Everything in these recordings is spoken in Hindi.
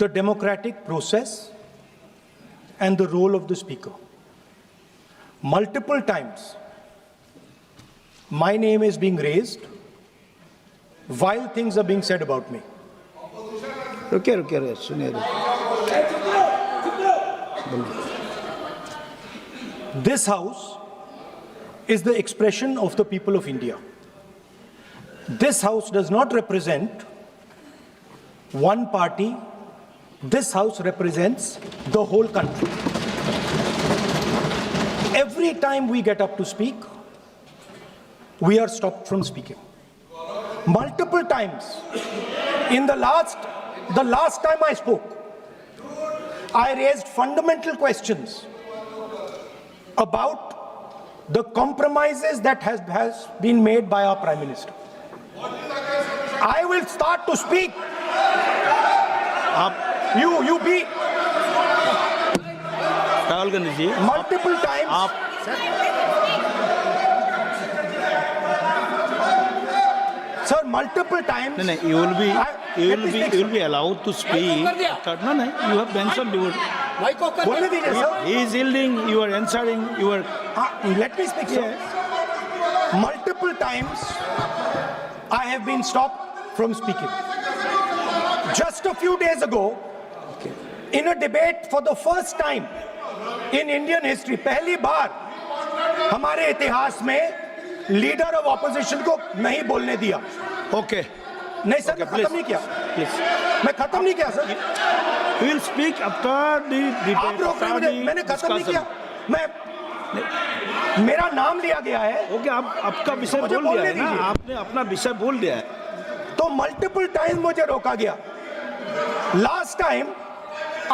the democratic process and the role of the Speaker. Multiple times, my name is being raised while things are being said about me. रुकिए सुनिए। This house is the expression of the people of India. This house does not represent one party. This house represents the whole country. Every time we get up to speak, we are stopped from speaking. Multiple times. In the last time I spoke, I raised fundamental questions about the compromises that has been made by our Prime Minister. I will start to speak. You be Rahul Gandhi ji multiple times. Sir, multiple times. No, you will be allowed to speak. No, you have mentioned you would. बोलने दीजिए sir. He is yielding. You are answering. You are. Let me speak, sir. Multiple times I have been stopped from speaking. Just a few days ago, in a debate for the first time in Indian history, पहली बार हमारे इतिहास में लीडर ऑफ ऑपोजिशन को नहीं बोलने दिया. Okay. नहीं सर, मैं खत्म नहीं किया. मैं खत्म नहीं किया sir. We will speak after the debate. आप रोक रहे मुझे. मैंने खत्म नहीं किया. मेरा नाम लिया गया है. ओके, आप आपका विषय बोल दिया है ना, आपने अपना विषय बोल दिया है. तो मल्टीपल टाइम मुझे रोका गया. Last time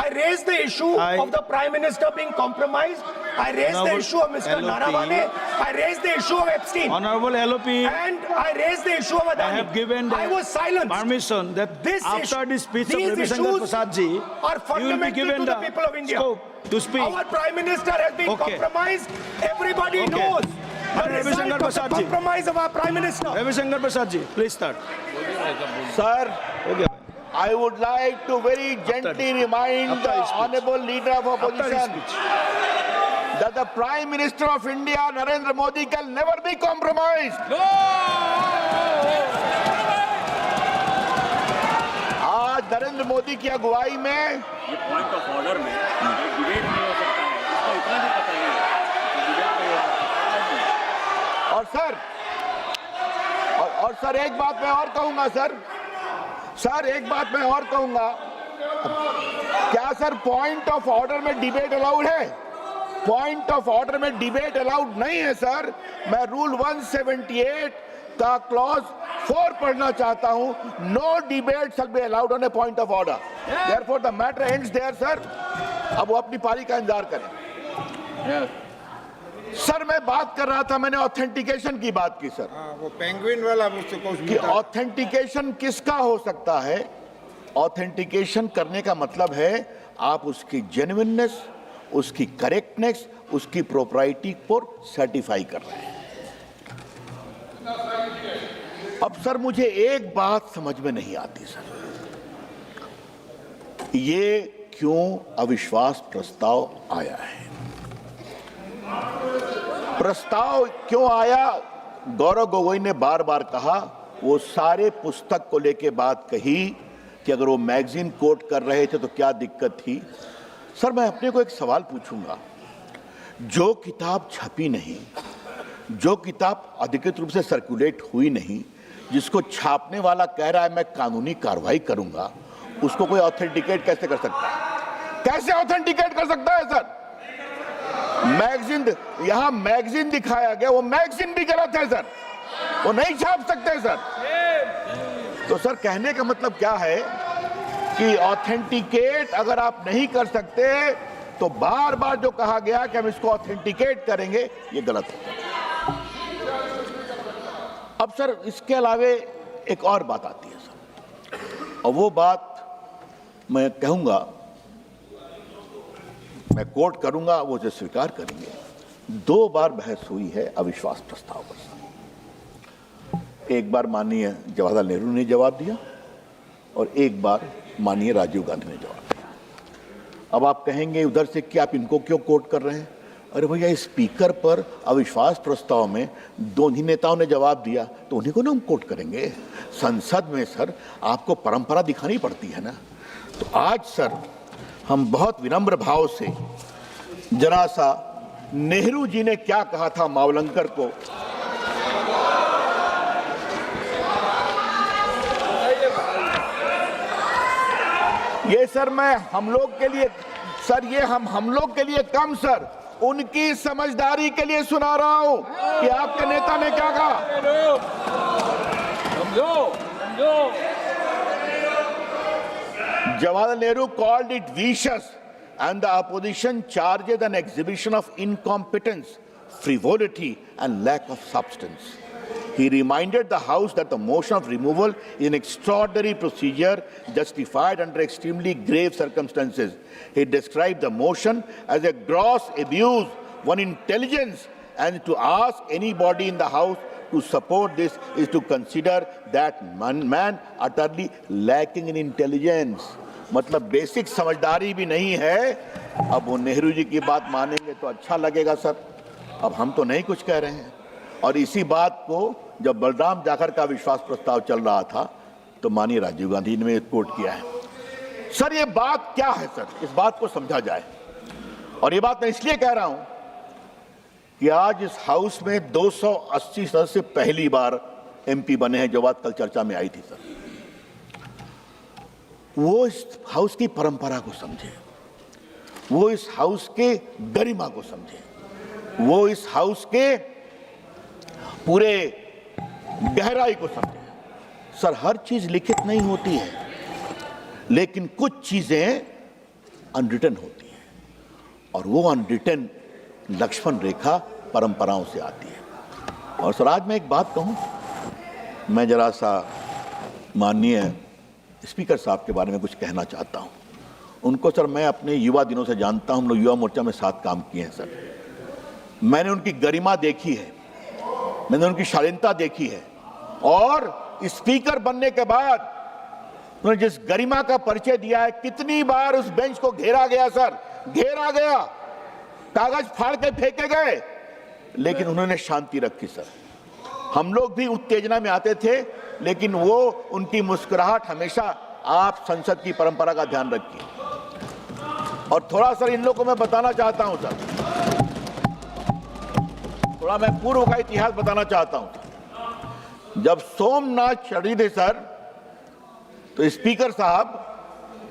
I raised the issue of the Prime Minister being compromised. I raised the issue of Mr. Naravane. I raised the issue of Epstein. Honorable LOP. And I raised the issue of Adani. I have given I was silenced. Permission that this after the speech of these Ravi Shankar Prasad ji, are you will be fundamental given to the the people of India. scope to speak. Our Prime Minister has been compromised. Everybody knows the Ravi Shankar result of the Prasad ji. compromise of our Prime Minister. Ravi Shankar Prasad ji, please start. Sir, Okay. I would like to very gently remind the Honorable Leader of Opposition that the Prime Minister of India, Narendra Modi, can never be compromised. आज नरेंद्र मोदी की अगुवाई में ये पॉइंट ऑफ ऑर्डर में डिबेट नहीं हो सकता है, इसको इतना भी पता नहीं है डिबेट और सर एक बात मैं और कहूंगा सर एक बात मैं और कहूंगा, क्या सर पॉइंट ऑफ ऑर्डर में डिबेट अलाउड है? पॉइंट ऑफ ऑर्डर में डिबेट अलाउड नहीं है सर. मैं रूल 178 का क्लॉज 4 पढ़ना चाहता हूं. No debate shall be allowed on a point of order. Therefore the matter ends there sir. अब वो अपनी पारी का इंतजार करें. सर मैं बात कर रहा था, मैंने ऑथेंटिकेशन की बात की सर. वो पेंगुइन वाला कि ऑथेंटिकेशन किसका हो सकता है? ऑथेंटिकेशन करने का मतलब है आप उसकी जेन्युइननेस, उसकी करेक्टनेस, उसकी प्रोप्राइटी को सर्टिफाई कर रहे हैं. अब सर मुझे एक बात समझ में नहीं आती सर, ये क्यों अविश्वास प्रस्ताव आया है? प्रस्ताव क्यों आया? गौरव गोगोई ने बार बार कहा, वो सारे पुस्तक को लेके बात कही कि अगर वो मैगजीन कोट कर रहे थे तो क्या दिक्कत थी. सर मैं अपने को एक सवाल पूछूंगा, जो किताब छपी नहीं, जो किताब अधिकृत रूप से सर्कुलेट हुई नहीं, जिसको छापने वाला कह रहा है मैं कानूनी कार्रवाई करूंगा, उसको कोई ऑथेंटिकेट कैसे कर सकता है? कैसे ऑथेंटिकेट कर सकता है सर? मैगजीन, यहां मैगजीन दिखाया गया, वो मैगजीन भी गलत है सर, वो नहीं छाप सकते सर. तो सर कहने का मतलब क्या है कि ऑथेंटिकेट अगर आप नहीं कर सकते तो बार बार जो कहा गया कि हम इसको ऑथेंटिकेट करेंगे, ये गलत है. अब सर इसके अलावे एक और बात आती है सर, और वो बात मैं कहूंगा, मैं कोट करूंगा, वो जो स्वीकार करेंगे. 2 बार बहस हुई है अविश्वास प्रस्ताव पर. एक बार माननीय जवाहरलाल नेहरू ने जवाब दिया और एक बार माननीय राजीव गांधी ने जवाब दिया। अब आप कहेंगे उधर से कि आप इनको क्यों कोट कर रहे हैं? अरे भैया, स्पीकर पर अविश्वास प्रस्ताव में दोनों नेताओं ने जवाब दिया तो उन्हीं को ना हम कोट करेंगे। संसद में सर आपको परंपरा दिखानी पड़ती है ना। तो आज सर हम बहुत विनम्र भाव से जरा सा नेहरू जी ने क्या कहा था मावलंकर को, ये सर मैं हम लोग के लिए सर ये हम लोग के लिए कम सर उनकी समझदारी के लिए सुना रहा हूं कि आपके नेता ने क्या कहा। Jawaharlal Nehru called it vicious and the opposition charged an exhibition of incompetence, frivolity and lack of substance. He reminded the House that the motion of removal is an extraordinary procedure justified under extremely grave circumstances. He described the motion as a gross abuse of intelligence, and to ask anybody in the House to support this is to consider that man utterly lacking in intelligence. मतलब बेसिक समझदारी भी नहीं है। अब वो नेहरू जी की बात मानेंगे तो अच्छा लगेगा सर। अब हम तो नहीं कुछ कह रहे हैं। और इसी बात को जब बलराम जाखड़ का विश्वास प्रस्ताव चल रहा था तो माननीय राजीव गांधी ने कोट किया है। सर ये बात क्या है सर, इस बात को समझा जाए। और ये बात मैं इसलिए कह रहा हूं कि आज इस हाउस में 280 सदस्य पहली बार एमपी बने हैं, जो बात कल चर्चा में आई थी सर। वो इस हाउस की परंपरा को समझे, वो इस हाउस के गरिमा को समझे, वो इस हाउस के पूरे गहराई को समझे। सर हर चीज लिखित नहीं होती है, लेकिन कुछ चीजें अनरिटन होती हैं, और वो अनरिटन लक्ष्मण रेखा परंपराओं से आती है। और सर आज मैं एक बात कहूं, मैं जरा सा माननीय स्पीकर साहब के बारे में कुछ कहना चाहता हूं। उनको सर मैं अपने युवा दिनों से जानता हूं, हम लोग युवा मोर्चा में साथ काम किए हैं सर। मैंने उनकी गरिमा देखी है, मैंने उनकी शालीनता देखी है, और स्पीकर बनने के बाद उन्होंने जिस गरिमा का परिचय दिया है, कितनी बार उस बेंच को घेरा गया सर, घेरा गया, कागज फाड़ के फेंके गए, लेकिन उन्होंने शांति रखी सर। हम लोग भी उत्तेजना में आते थे, लेकिन वो उनकी मुस्कुराहट हमेशा आप संसद की परंपरा का ध्यान रखिए। और थोड़ा सर इन लोगों को मैं बताना चाहता हूं सर, थोड़ा मैं पूर्व का इतिहास बताना चाहता हूं। जब सोमनाथ चढ़ रही थे सर, तो स्पीकर साहब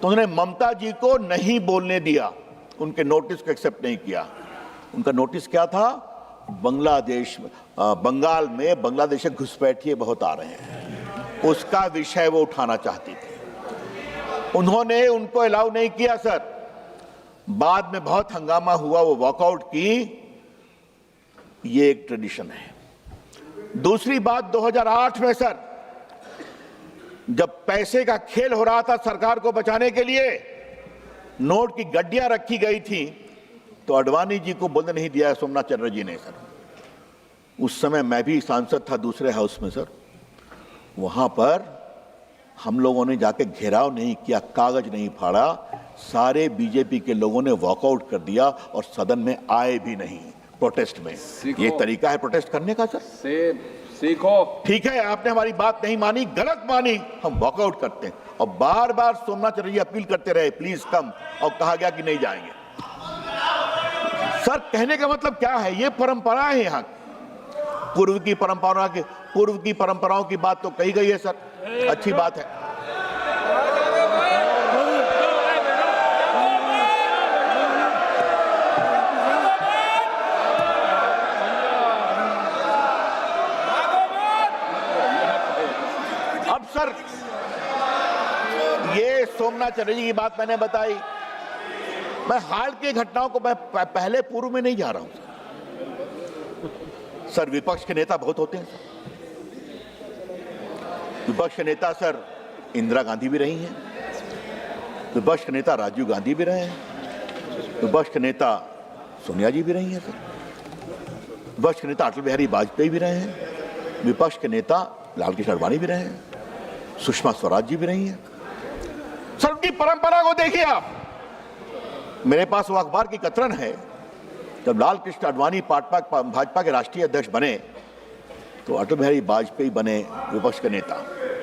तो उन्होंने ममता जी को नहीं बोलने दिया, उनके नोटिस को एक्सेप्ट नहीं किया। उनका नोटिस क्या था? बंगाल में बांग्लादेश घुसपैठिए बहुत आ रहे हैं, उसका विषय वो उठाना चाहती थी। उन्होंने उनको अलाउ नहीं किया सर। बाद में बहुत हंगामा हुआ, वो वॉकआउट की। ये एक ट्रेडिशन है। दूसरी बात 2008 में सर, जब पैसे का खेल हो रहा था सरकार को बचाने के लिए, नोट की गड्डियां रखी गई थी, तो अडवाणी जी को बोलने नहीं दिया सोमनाथ चटर्जी जी ने सर। उस समय मैं भी सांसद था दूसरे हाउस में सर। वहां पर हम लोगों ने जाके घेराव नहीं किया, कागज नहीं फाड़ा, सारे बीजेपी के लोगों ने वॉकआउट कर दिया और सदन में आए भी नहीं प्रोटेस्ट में। ये तरीका है प्रोटेस्ट करने का सर? सीखो। ठीक है, आपने हमारी बात नहीं मानी, गलत मानी, हम वॉकआउट करते हैं। और बार बार सोमनाथ चटर्जी अपील करते रहे प्लीज कम, और कहा गया कि नहीं जाएंगे। सर कहने का मतलब क्या है? ये परंपरा है यहाँ, पूर्व की परंपराओं की बात तो कही गई है सर, अच्छी बात है। अब सर ये सोमनाथ चटर्जी की बात मैंने बताई। मैं हाल की घटनाओं को मैं पहले पूर्व में नहीं जा रहा हूं सर। विपक्ष के नेता बहुत होते हैं सर। विपक्ष के नेता सर इंदिरा गांधी भी रही हैं, विपक्ष के नेता राजीव गांधी भी रहे हैं, विपक्ष के नेता सोनिया जी भी रही हैं सर, विपक्ष के नेता अटल बिहारी वाजपेयी भी रहे हैं, विपक्ष के नेता लालकृष्ण आडवाणी भी रहे हैं, सुषमा स्वराज जी भी रही हैं सर। उनकी की परंपरा को देखिए आप। मेरे पास वो अखबार की कतरन है, जब लाल कृष्ण आडवाणी भाजपा के राष्ट्रीय अध्यक्ष बने तो अटल बिहारी वाजपेयी बने विपक्ष के नेता।